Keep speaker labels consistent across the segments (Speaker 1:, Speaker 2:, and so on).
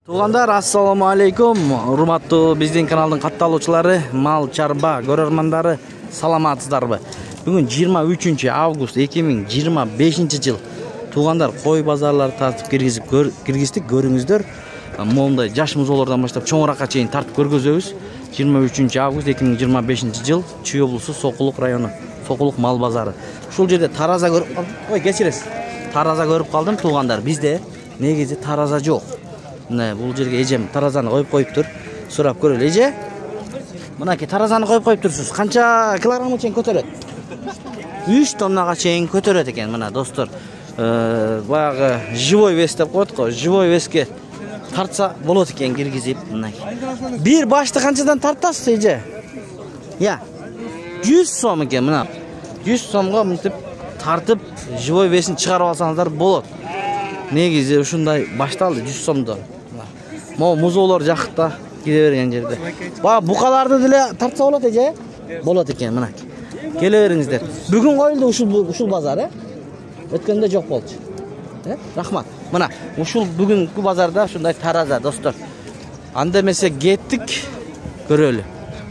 Speaker 1: Туугандар, ассаламу алейкум. Урматтуу биздин каналдын катталуучулары, мал чарба көрөрмандары, саламатсыздарбы? Бүгүн 23 август 2025 жыл. Туугандар, кой базарлары тартып киргиздик, көрүңүздөр. Мондай жаш музоолордон баштап чоңуракка чейин тартып көргөзөбүз. 23 август 2025 жыл, Чүй облусу Сокулук району, Сокулук мал базары. Ушул жерде тараза көрүп калдым. Ой, кечиресиз. Тараза көрүп калдым, туугандар. Бизде негизи тараза жок. Бул жерге эжем таразаны коюптур. Сурап көрөлү, эже. Мынакей таразаны коюптурсуз. Канча килограммга чейин көтөрөт? 3 тоннага чейин көтөрөт экен, мына достор. Баягы живой вес деп коет го. Живой веске тартса болот экен киргизип, мынакей. Бир башты канчадан тартасыз, эже? Я. 100 сом экен, мына. 100 сомго мынтип тартып, живой весин чыгарып алсаңыздар болот. Негизи ушундай башталды 100 сомдон. Могу музоолор жакта кире берген жерде. Букаларды деле тартса болот, эже? Болот экен, мынакей. Келе бериңиздер. Бүгүн коюлду ушул базар, Өткөндө жок болчу. Рахмат. Мына ушул бүгүнкү базарда ушундай тараза, достор. Анда эмесе кеттик, көрөлү.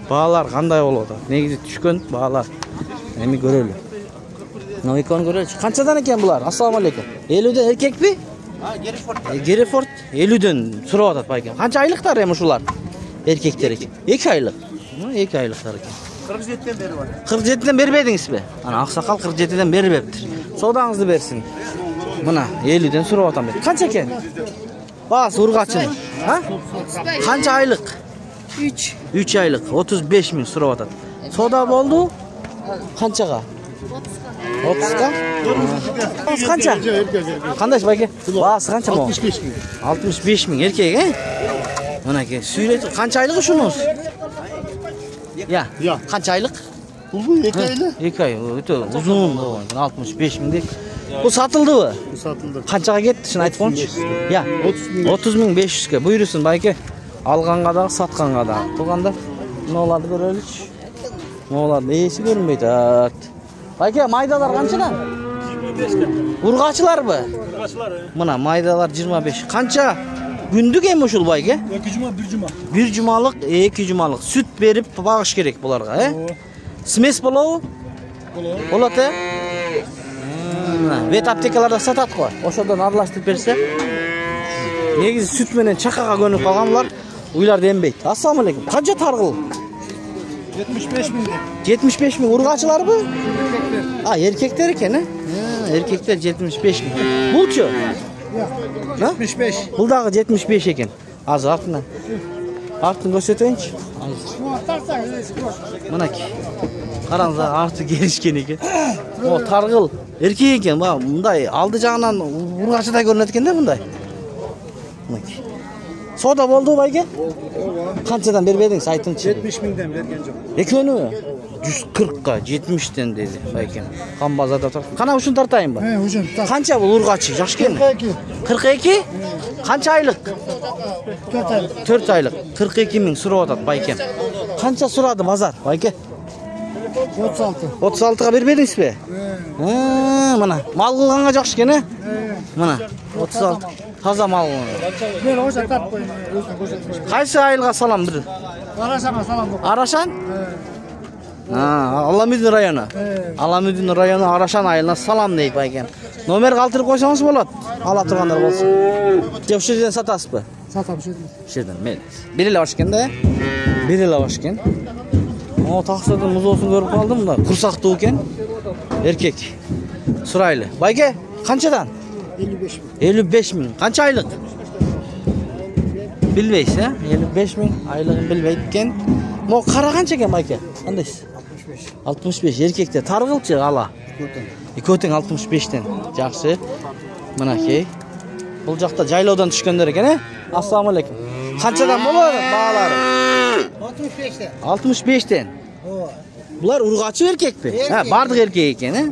Speaker 1: Баалар кандай болот? Негизи түшкөн баалар. Эми көрөлү. Мына экөөнү көрөлүчү. Канчадан экен булар? Ассаламу алейкум. 50ден эркекпи? Герефорд 50ден сурап атат байкем. Канча айлыктар эми ушулар? Эркектер экен. 2 айлык. 2 айлыктар экен.
Speaker 2: 47ден бери бар.
Speaker 1: 47ден бербедиңизби? Ана аксакал 47ден бербептир. Содаңызды берсин. Мына 50ден сурап атам бет. Канча экен? Баас ургачын. Канча айлык? 3 айлык. 35 миң сурап атат. Сода болду? Канчага? 30га? Баас канча? Кандайсыз байке? Баас канча мо?
Speaker 2: 65 миң.
Speaker 1: 65 миң эркек, Мынакей, сүйлөтүп, канча айлык ушунуз? Я. Канча айлык?
Speaker 2: Бул 2 айлы.
Speaker 1: 2 ай, өтө узун болгон. 65 миңдик. Бул сатылдыбы?
Speaker 2: Сатылды.
Speaker 1: Канчага кетти, шын айтып коңчу? Я. 30.500ге. Буйрусун байке. Алганга да, сатканга да. Туугандар, мыналарды көрөлүчү. Мыналарды эси көрүнбөйт. Байке, майдалар канчадан? 25ке. Ургачыларбы? Ургачылар. Мына майдалар 25. Канча күндүк эми ушул байке?
Speaker 2: 2 жума, 1 жума.
Speaker 1: 1 жумалык, 2 жумалык сүт берип багыш керек буларга, Смес болобу? Болот, Вет аптекаларда сатат го. Ошодон аралаштырып берсе. Негизи сүт менен чакага көнүп калган булар. Уйларды эмбейт. Ассаламу алейкум. Канча таргыл?
Speaker 2: 75 миң.
Speaker 1: 75 миң ургачыларбы? Эркектер экен, Эркектер 75 миң. Булчу?
Speaker 2: 75.
Speaker 1: Бул дагы 75 экен. Азыр артынан. Артын көрсөтөйүнчү. Мынакей. Караңыздар, арты келишкен экен. О, таргыл. Эркек экен, мындай алды жагынан ургачыдай көрүнөт экен да мындай. Мынакей. Сода болду байке? Канчадан бербедиңиз, айтыңчы.
Speaker 2: 70 миңден берген жок.
Speaker 1: Экөөнү 140га 70ден деди байкем. Кан базарда тур. Кана ушун тартайынбы?
Speaker 2: Ушун.
Speaker 1: Канча бул ургачы? Жакшы экен.
Speaker 2: 42.
Speaker 1: 42? Канча айлык?
Speaker 2: 4 айлык.
Speaker 1: 4 айлык. 42 миң сурап атат байкем. Канча сурады базар байке?
Speaker 2: 36.
Speaker 1: 36га бербедиңизби? Мына мал кылганга жакшы экен, Мына 36. Таза мал.
Speaker 2: Мен ошо тап коюм, өзүм көрсөтөм.
Speaker 1: Кайсы айылга салам бир?
Speaker 2: Арашанга салам.
Speaker 1: Арашан? Аламүдүн району. Аламүдүн району Арашан айылына салам дейт байкем. Номер калтырып койсоңуз болот. Ала тургандар болсун. Же ушул жерден сатасызбы?
Speaker 2: Сатам ушул
Speaker 1: жерден. Бир эле баш экен да, Бир эле баш экен. Таксырдын музоосун көрүп калдым да. Курсактуу экен. Эркек. Сурайлы. Байке, канчадан?
Speaker 2: 55 миң.
Speaker 1: 55 миң. Канча айлык? Билбейсиз, 55 миң айлыгын билбейт экен. Мо кара канча экен байке? Кандайсыз? 65 эркектер. Таргылчы ала. Экөө тең 65ден. Жакшы. Мынакей. Бул жакта жайлоодон түшкөндөр экен, Ассаламу алейкум. Канчадан болот баалары?
Speaker 2: 65ден.
Speaker 1: 65ден. Булар ургачы эркекпи? Бардык эркек экен,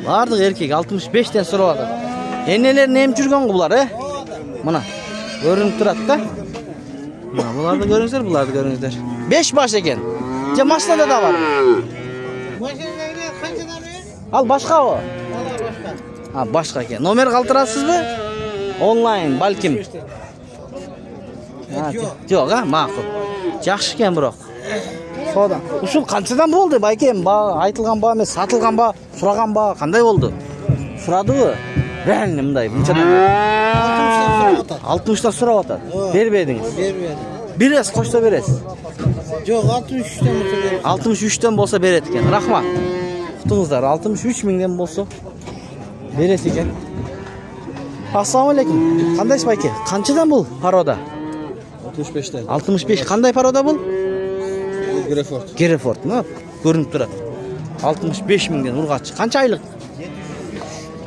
Speaker 1: Бардык эркек 65ден сурап атат. Энелер нем жүргөн го булар, Мына көрүнүп турат да. Мына буларды көрүңүздөр, 5 баш экен. Же машинада да бар.
Speaker 2: Машинада канчадан бер?
Speaker 1: Ал башкабы? Башка экен. Номер калтырасызбы? Онлайн, балким. Yo'q, ha, ma'qul. Yaxshi ekan biroq. Soda. Usul qanchadan bo'ldi, baykem? Aytilgan ba emas, satilgan ba, so'ragan ba, qanday bo'ldi? So'radimi? Rang bunday, bunchadan. 60 dan so'rab o'tadi. Berbedingiz.
Speaker 2: Bermedim.
Speaker 1: Berasiz, qo'shsa berasiz.
Speaker 2: Yo'q, 63 dan bo'lsa beradi.
Speaker 1: 63 dan bo'lsa beradi ekan. Rahmat. Qutingizlar 63 mingdan bo'lsa berasiz ekan. Assalomu alaykum. Qanday bayka? Qanchadan bu paroda?
Speaker 3: 65 dan.
Speaker 1: 65 qanday paroda bu?
Speaker 3: Greford.
Speaker 1: Greford, nima? Ko'rinib turadi. 65 mingdan urg'achi. Qancha oylik?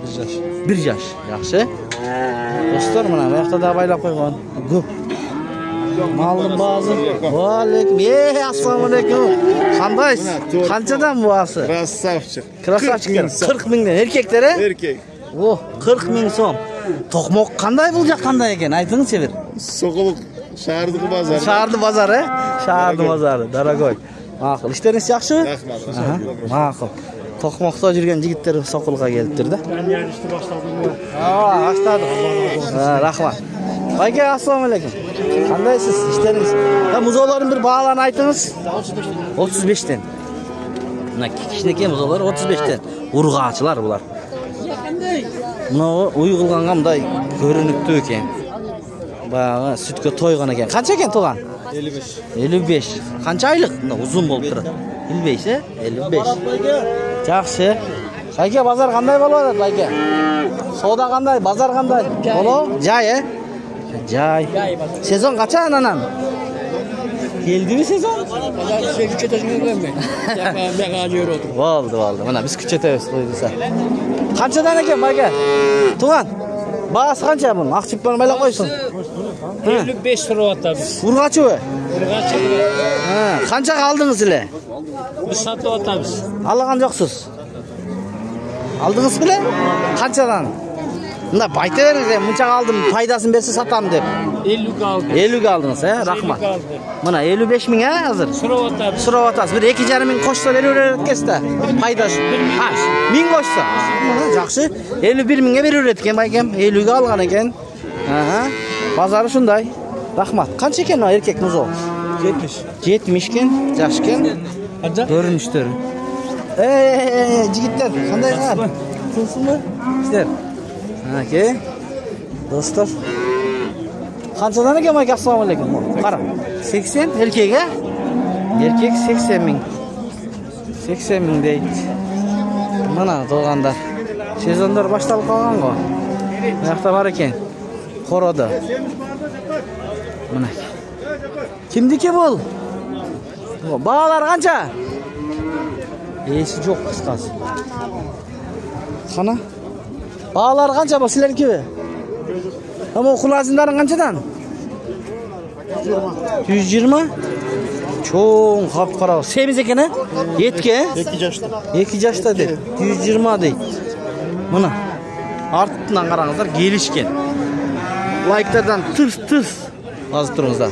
Speaker 3: 1 yosh.
Speaker 1: 1 yosh. Yaxshi. Do'stlar, mana bu yoqda da baylab qo'ygan. Ko'p. Malning ba'zi. Va alaykum. Assalomu alaykum. Qandaysiz? Qanchadan bu asi?
Speaker 3: Krasavchik.
Speaker 1: Krasavchik. 40 mingdan erkaklar, a?
Speaker 3: Erkak.
Speaker 1: Oh, 40 ming so'm. To'qmoq qanday bo'lacak, qanday ekan? Aytingchi bir.
Speaker 3: So'qiliq shaharning bozori.
Speaker 1: Shaharni bozori, shaharni bozori, daragoy. Ma'qul. Ishlaringiz yaxshimi?
Speaker 3: Rahmat.
Speaker 1: Ma'qul. To'qmoqda yurgan yigitlar soqilga kelibdi-da. Boshladim. Rahmat. Bayka, assalomu alaykum. Qandaysiz? Ishlaringiz? Ha, muzolarning bir baholarini aytingiz. 35 dan. Mana kishniki muzolar 35 dan. Urg'achilar bular. Mana uyg'ilganga bunday ko'rinibdi ekan. Bayağı sütga to'ygan ekan. Qancha ekan to'g'an?
Speaker 3: 55.
Speaker 1: 55. Qancha oylik? Uzun bo'lib turadi. 55, 55. Yaxshi. Qayga bozor qanday bo'ladi, bayka? Savdo qanday, bozor qanday? Bo'lo? Joy, Joy. Sezon qachon anam? Keldimi sezon? Bo'ldi. Mana biz kuchatamiz qo'ydisa. Qanchadan ekan, bayka? To'g'an. Bahası qancha bu? Maqchib bilan baylab qo'ysin.
Speaker 4: 55 so'rayapmiz.
Speaker 1: Urg'achi u.
Speaker 4: Urg'achi.
Speaker 1: Ha, qanchaga oldingiz sizlar?
Speaker 4: Biz sotyapmiz.
Speaker 1: Algan yo'qsiz. Aldingiz bilan? Qanchadan? Bunda aytavering, bunchaga oldim, foydasini bersa sotaman deb.
Speaker 4: 50 ga oldim.
Speaker 1: 50 ga oldingiz, ha? Rahmat. Mana 55 ming ha hozir. So'rayapsiz. Bir 2,5 ming qo'shsa beraveradi-da. Foydasi. Ha, 1000 qo'shsa. Yaxshi. 51 mingga beraveradi ekan, baykam. 50 ga olgan ekan. Aha. Bozori shunday. Rahmat. Qancha ekan erkak muzo?
Speaker 3: 70.
Speaker 1: 70 ekan. Yaxshi ekan.
Speaker 4: Qancha?
Speaker 1: Ko'rinishdir. Jigitlar, qanday qilib? Tinchmi? Sizlar. Aka. Do'stlar. Qanchadan ekan aka? Assalomu alaykum. Qara. 80 erkakga? Erkak 80 ming. 80 ming deydi. Mana to'g'anda. Sezonlar boshlanib qolgan-ku. Bu yoqda bor ekan. Qoroda. Mana. Kimniki bu? Baholar qancha? Esi yo'q qisqasi. Qana? Baholar qancha bu sizlarniki? Ama xulasinlaring qanchadan? 120. Cho'ng qop-qora. Semiz ekan-a? Yetga?
Speaker 3: 2 yoshda.
Speaker 1: 2 yoshda dedi. 120 deydi. Mana. Ortidan qarangizlar, gelishgan. Like'lardan tırs yozib turingizlar.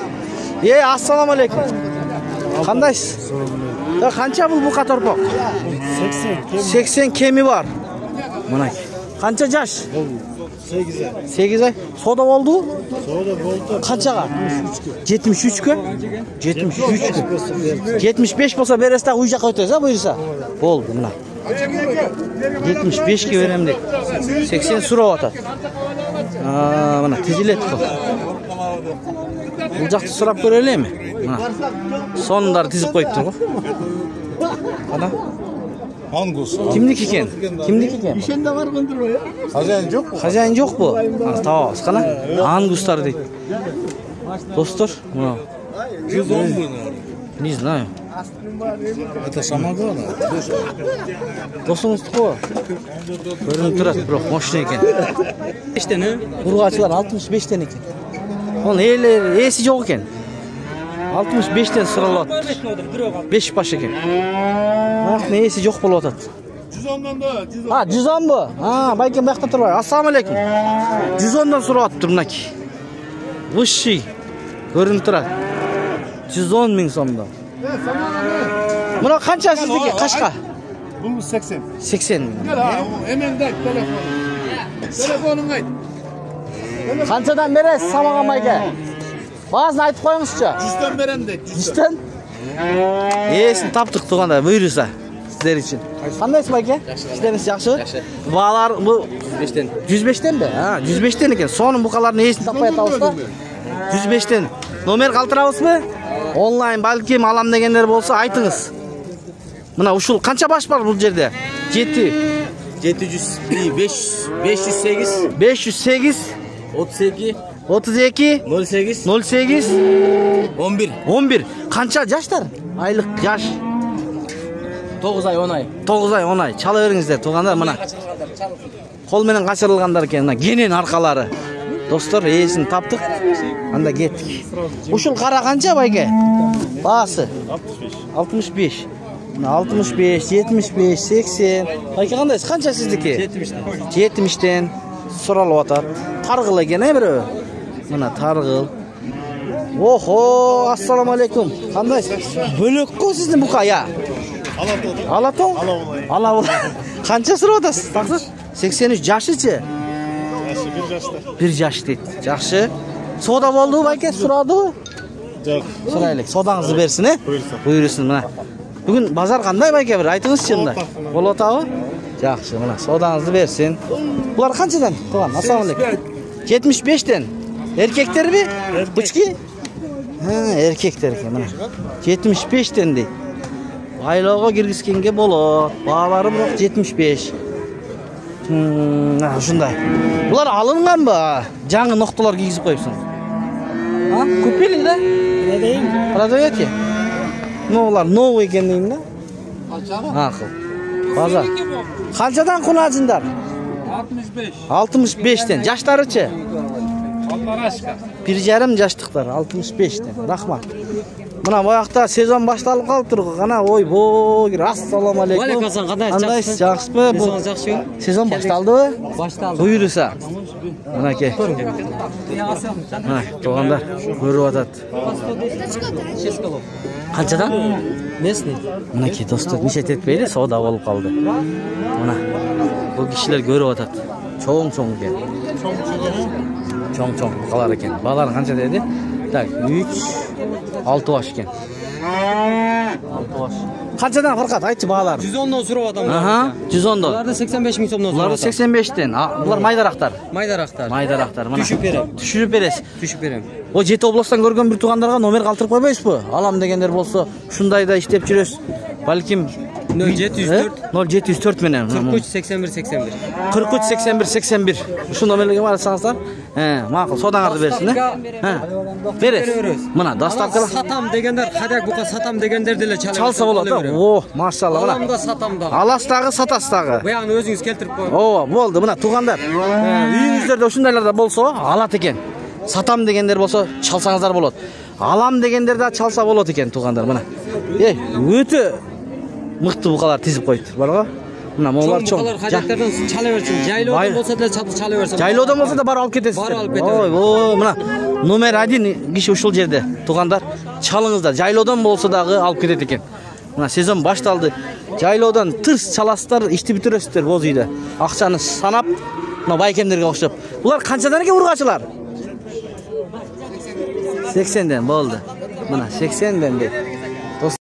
Speaker 1: Assalomu alaykum. Qandaysiz? Ya qancha bu qatorpoq? 80 kemi bor. Mana. Qancha yosh? 8 ay. Soda bo'ldi?
Speaker 3: Soda bo'ldi.
Speaker 1: Qanchaga? 73 ga? 73 ga. 75 bo'lsa berasizda uyga qo'yasiz, buyursa. Bo'ldi, mana. 75 ga beraman deb. 80 so'rayotadi. Mana tizilet qil. Bu yoqda so'rab ko'raylikmi? Mana. Sonlar tizib qo'yibdi-ku. Ana.
Speaker 3: Angus.
Speaker 1: Kimniki ekan? Kimniki ekan?
Speaker 2: Ishenda var qildirma ya.
Speaker 3: Xo'jayin yo'q.
Speaker 1: Xo'jayin yo'q bu. Tavos qana? Anguslar deydi. Do'stlar, mana
Speaker 3: 110 bu.
Speaker 1: Не знаю.
Speaker 3: Это самогон.
Speaker 1: Do'stingiz-ku. Ko'rinib turadi, biroq mashina ekan. 5 tani? Urg'achilar 65 dan ekan. Uni esi yo'q ekan. 65 dan siralyapti. 5 bosh ekan. Vaqt esi yo'q bo'lyapti.
Speaker 3: 110 dan da.
Speaker 1: Ha, 110 bu. Ha, baykim bu yoqda turibdi. Assalomu alaykum. 110 dan so'rayapti bunaki. Vushi. Ko'rinib turadi. 110 ming so'mdan. Buna qancha sizniki? Qashqa?
Speaker 3: Bu 80.
Speaker 1: 80 ming.
Speaker 3: Hemen de telefon. Telefonun ayt.
Speaker 1: Qanchadan berasiz Samagan mayga? Баасын айтып коюңузчу.
Speaker 3: 100'den berem de.
Speaker 1: 100'тен? Эсин таптык туганда буйруса сиздер үчүн. Кандайсыз байке? Işleriniz жакшы? Жакшы. Баалар бу 105'тен. 105'тен бе? 105'тен экен. Сонун букалардын эсин таппай атабыз да. 105'тен. Номер калтырабызбы? Онлайн балким алам дегендер болсо айтыңыз. Мына ушул канча баш бар бул жерде?
Speaker 2: 700, 508,
Speaker 1: 508
Speaker 2: 32,
Speaker 1: 32
Speaker 2: 08,
Speaker 1: 08
Speaker 2: 11,
Speaker 1: 11. Канча жаштар? Айлык жаш.
Speaker 2: 9 ay 10 ay.
Speaker 1: 9 ай 10 ай. Чала бериңиздер тугандар мына. Кол менен качырылгандар экен мына кенен аркалары. Достор, эсин таптык. Анда кеттик. Ушул кара канча байке? Баасы 65. 65, 75, 80. Байке кандайсыз? Канча сиздики? 70'тен суралып атат. Таргыл экен бирөө. Мына таргыл. Охо, ассаламу алейкум. Кандайсыз? Бөлөккө сиздин бука я. Алатоо? Алабыл. Канча сурап атасыз? Таксыз? 83 жашычы? Bir жаш дейт. Жакшы. Сода болду байке, сурадыбы?
Speaker 3: Жок.
Speaker 1: Сурайлык. Содаңызды берсин, Буйрусын мына. Бүгүн базар кандай байке бир айтыңызчы мында. Болуп атабы? Жакшы, мына содаңызды берсин. Булар канчадан? Туган, ассаламу алейкум. 75'тен. Эркектерби? Бычки? Эркектер экен мына. 75'тен дейт. Айлоого киргизгенге болот. Баалары бирок 75. Ушундай. Булар алынганбы? Жаңы ноктолор кийгизип коюпсуң. Купили да? Продаете? Ну, улар новый экен дейм да? Акыл. Базар. Канчадан кунажындар?
Speaker 4: 65.
Speaker 1: 65'тен. Жаштарычы?
Speaker 4: Алларашка.
Speaker 1: 1,5 жаштыктар, 65'тен. Рахмат. Мына боякта сезон башталып калыптыр. Кана ойбой, ассаламу алейкум.
Speaker 2: Алейкум ассалам, кандайсыз?
Speaker 1: Жакшысызбы?
Speaker 2: Сезон жакшы.
Speaker 1: Сезон башталдыбы?
Speaker 2: Башталды.
Speaker 1: Буйруса. Мынакей. Тугандар көрүп атат. Канчадан?
Speaker 2: Местный.
Speaker 1: Мынакей достор, ничет этпейли, сода болуп калды. Мына бул кишилер көрүп атат. Чоң-чоң экен. Чоң-чоң букалар экен. Балалар канча деди? Так, 3 6 баш экен. 6 баш. Канчадан кыркат? Айтчы баалар.
Speaker 2: 110'dan сурап атам.
Speaker 1: 110'дон.
Speaker 2: Буларды 85 миң сомдон
Speaker 1: Булар
Speaker 2: сурап атам.
Speaker 1: 85'тен. Булар майдарактар.
Speaker 2: Майдарактар.
Speaker 1: Майдарактар. Мына.
Speaker 2: Түшүп берем.
Speaker 1: Түшүрүп бересиз.
Speaker 2: Түшүп берем.
Speaker 1: О жети областан көргөн бир туугандарга номер калтырып койбойсузбу? Алам дегендер болсо, ушундайда иштеп жүрөсүз. Балким
Speaker 2: 0704
Speaker 1: 0704 менен
Speaker 2: 43 81 81.
Speaker 1: 43 81 81. Ушу номерлерге барсаңыздар, макул, содаңарды берсин, Бересиз. Мына доставка
Speaker 2: Сатам дегендер, кадак бука сатам дегендер деле
Speaker 1: чалса болот. О, машалла, мына.
Speaker 2: Аламда сатам да.
Speaker 1: Аластагы, сатастагы.
Speaker 2: Буягын өзүңүз келтирип коюңуз.
Speaker 1: О, болду. Мына туугандар. Үйүңүздөрдө ушундайларда болсо, алат экен. Сатам дегендер болсо, чалсаңыздар болот. Алам дегендер да чалса болот экен туугандар, мына. Өтө мыкты букалар тизип коюптур, барго. Мына молар чоң.
Speaker 2: Букалар кадактардан чала берсин. Жайлоодон болсо деле чала берсин.
Speaker 1: Жайлоодон болсо да барып алып кетесиз.
Speaker 2: Барып алып кетесиз.
Speaker 1: Ой, мына номер 1 киши ушул жерде. Туугандар, чалыңыздар. Жайлоодон болсо дагы алып кетет экен. Мына сезон башталды. Жайлоодон тырс чаласыздар, ишти бүтүрөсүздөр боз үйдө. Акчаны санап, мына байкемдерге окшоп. Булар канчадан экен ургачылар? 80'den болду. Мына 80'den дейт.